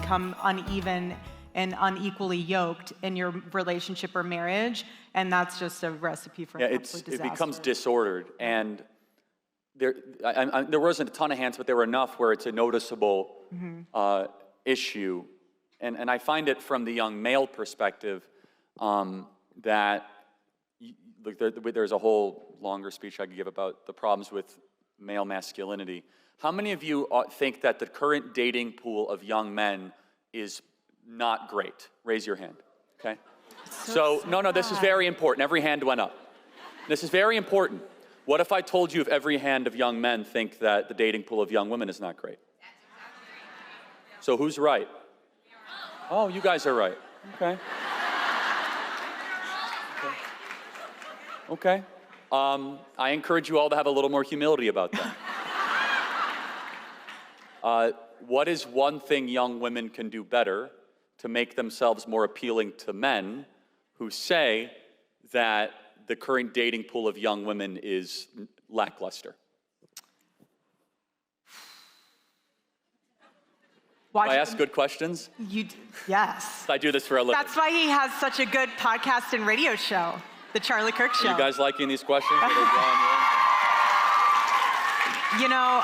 become uneven and unequally yoked in your relationship or marriage, and that's just a recipe for absolute disaster. It becomes disordered, and there wasn't a ton of hands, but there were enough where it's a noticeable issue, and I find it from the young male perspective that there's a whole longer speech I could give about the problems with male masculinity. How many of you think that the current dating pool of young men is not great? Raise your hand, okay? So no, this is very important. Every hand went up. This is very important. What if I told you if every hand of young men think that the dating pool of young women is not great? So who's right? Oh, you guys are right. Okay. Okay. I encourage you all to have a little more humility about that. What is one thing young women can do better to make themselves more appealing to men who say that the current dating pool of young women is lackluster? I ask good questions? Yes. I do this for a living. That's why he has such a good podcast and radio show, the Charlie Kirk Show. Are you guys liking these questions? You know,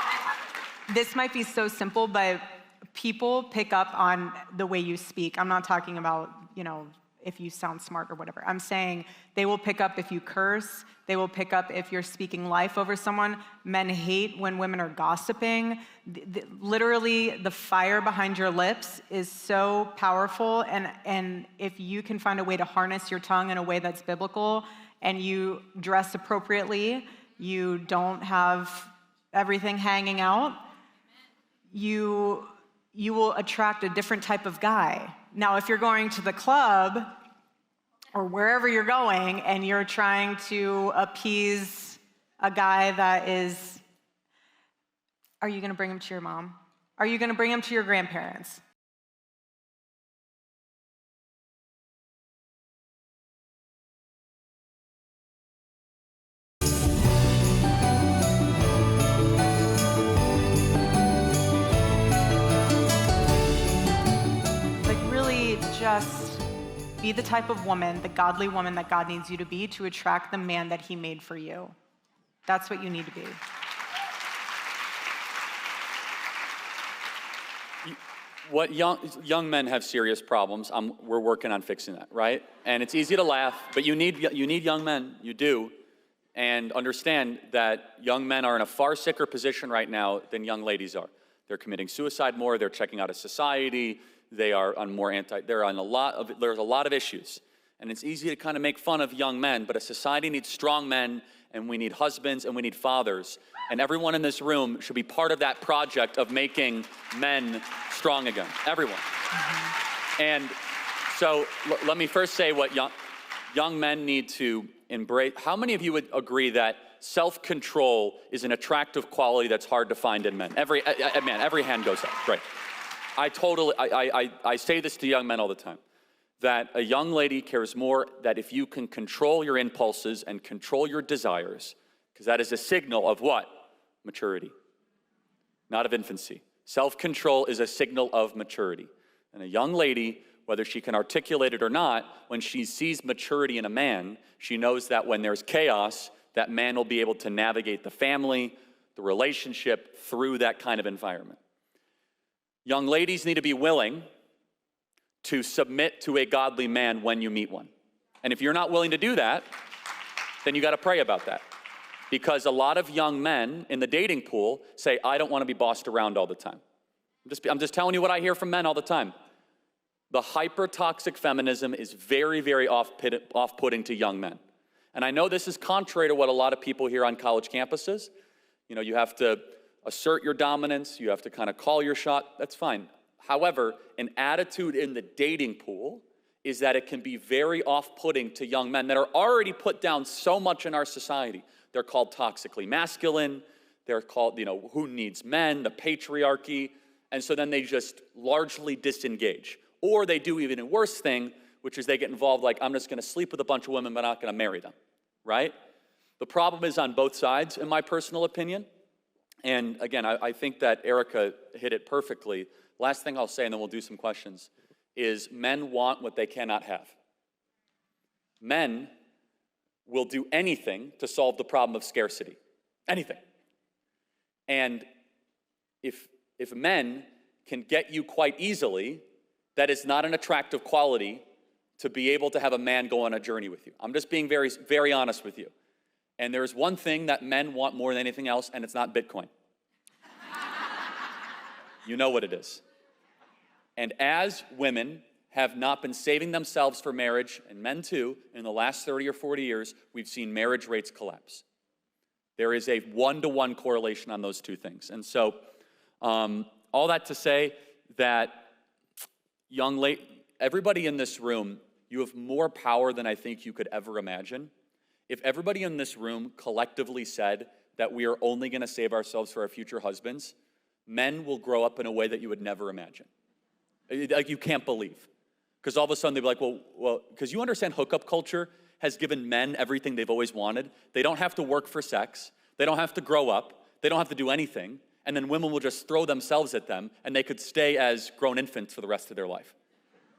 this might be so simple, but people pick up on the way you speak. I'm not talking about, if you sound smart or whatever. I'm saying they will pick up if you curse. They will pick up if you're speaking life over someone. Men hate when women are gossiping. Literally, the fire behind your lips is so powerful. And if you can find a way to harness your tongue in a way that's biblical, and you dress appropriately, you don't have everything hanging out, you will attract a different type of guy. Now, if you're going to the club or wherever you're going and you're trying to appease a guy that is, are you going to bring him to your mom? Are you going to bring him to your grandparents? Just be the type of woman, the godly woman that God needs you to be to attract the man that he made for you. That's what you need to be. What young men have serious problems. We're working on fixing that, right? And it's easy to laugh, but you need young men, you do. And understand that young men are in a far sicker position right now than young ladies are. They're committing suicide more, they're checking out of society, they are on more there's a lot of issues. And it's easy to kind of make fun of young men, but a society needs strong men, and we need husbands, and we need fathers. And everyone in this room should be part of that project of making men strong again, everyone. Mm-hmm. And so let me first say what young men need to embrace. How many of you would agree that self-control is an attractive quality that's hard to find in men? Every hand goes up, right? I say this to young men all the time, that a young lady cares more that if you can control your impulses and control your desires, because that is a signal of what? Maturity, not of infancy. Self-control is a signal of maturity. And a young lady, whether she can articulate it or not, when she sees maturity in a man, she knows that when there's chaos, that man will be able to navigate the family, the relationship through that kind of environment. Young ladies need to be willing to submit to a godly man when you meet one. And if you're not willing to do that, then you got to pray about that. Because a lot of young men in the dating pool say, I don't want to be bossed around all the time. I'm just telling you what I hear from men all the time. The hyper-toxic feminism is very, very off-putting to young men. And I know this is contrary to what a lot of people hear on college campuses. You have to assert your dominance, you have to kind of call your shot, that's fine. However, an attitude in the dating pool is that it can be very off-putting to young men that are already put down so much in our society. They're called toxically masculine, they're called, who needs men, the patriarchy, and so then they just largely disengage. Or they do even a worse thing, which is they get involved like, I'm just gonna sleep with a bunch of women, but I'm not gonna marry them, right? The problem is on both sides, in my personal opinion. And again, I think that Erika hit it perfectly. Last thing I'll say, and then we'll do some questions, is men want what they cannot have. Men will do anything to solve the problem of scarcity. Anything. And if men can get you quite easily, that is not an attractive quality to be able to have a man go on a journey with you. I'm just being very, very honest with you. And there is one thing that men want more than anything else, and it's not Bitcoin. You know what it is. And as women have not been saving themselves for marriage, and men too, in the last 30 or 40 years, we've seen marriage rates collapse. There is a one-to-one correlation on those two things. And so, all that to say that everybody in this room, you have more power than I think you could ever imagine. If everybody in this room collectively said that we are only going to save ourselves for our future husbands, men will grow up in a way that you would never imagine. Like you can't believe. Because all of a sudden they'd be like, well, because you understand hookup culture has given men everything they've always wanted. They don't have to work for sex. They don't have to grow up. They don't have to do anything. And then women will just throw themselves at them, and they could stay as grown infants for the rest of their life.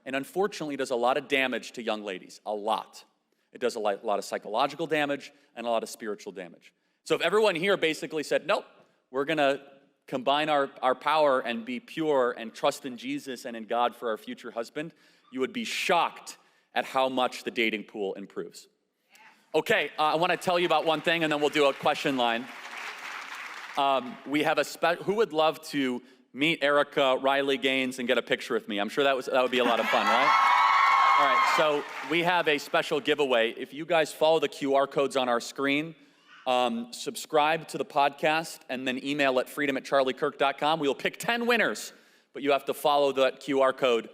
And unfortunately, it does a lot of damage to young ladies, a lot. It does a lot of psychological damage and a lot of spiritual damage. So if everyone here basically said, nope, we're going to combine our power and be pure and trust in Jesus and in God for our future husband, you would be shocked at how much the dating pool improves. Okay, I want to tell you about one thing, and then we'll do a question line. We have who would love to meet Erika, Riley Gaines, and get a picture with me? I'm sure that would be a lot of fun, right? All right, so we have a special giveaway. If you guys follow the QR codes on our screen, subscribe to the podcast, and then email at freedom@charliekirk.com. We will pick 10 winners, but you have to follow that QR code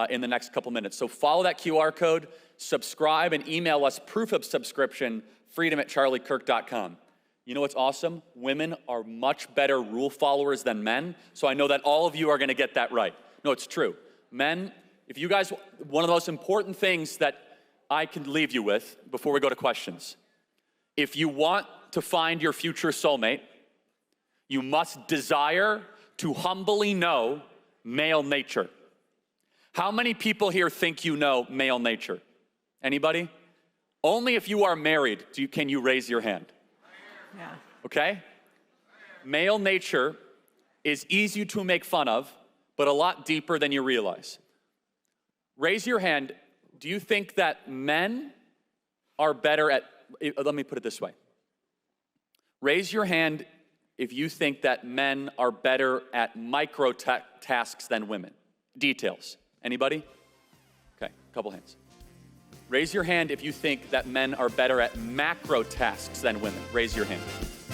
in the next couple minutes. So follow that QR code, subscribe, and email us proof of subscription, freedom@charliekirk.com. You know what's awesome? Women are much better rule followers than men, so I know that all of you are going to get that right. No, it's true. Men, if you guys, one of the most important things that I can leave you with before we go to questions, if you want to find your future soulmate, you must desire to humbly know male nature. How many people here think you know male nature? Anybody? Only if you are married can you raise your hand. Yeah. Okay? Male nature is easy to make fun of, but a lot deeper than you realize. Raise your hand. Do you think that men are better at, let me put it this way. Raise your hand if you think that men are better at micro tasks than women. Details. Anybody? Okay, a couple hands. Raise your hand if you think that men are better at macro tasks than women. Raise your hand.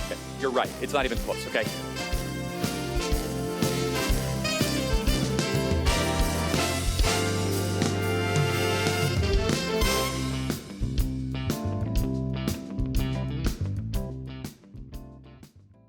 Okay, you're right. It's not even close, okay?